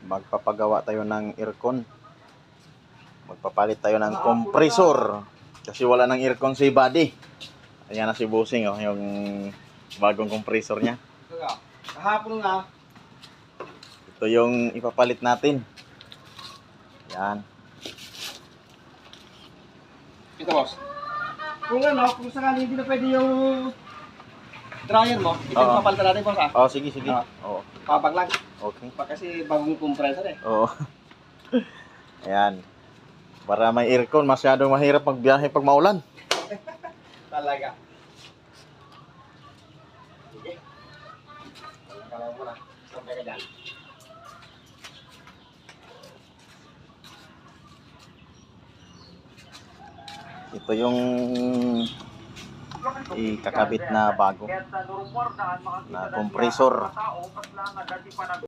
magpapagawa tayo ng aircon. Magpapalit tayo ng compressor kasi wala nang aircon si body. Ayan na si Bossing, oh, yung bagong compressor niya. Kahapon nga. Ito yung ipapalit natin. Yan. Ito, boss. Kung sakali hindi na pwede yung dryer mo, ito yung papalitan natin, boss, ha? Oh, sige, sige. Oo. Papag lang. Okay. Kasi bagong compressor, eh. Oo. Ayan. Para may aircon, masyadong mahirap magbiyahe pag maulan. Talaga. Sige. Kalaw mo na. Sampay ka dyan. Ito yung ikakabit na bago na compressor.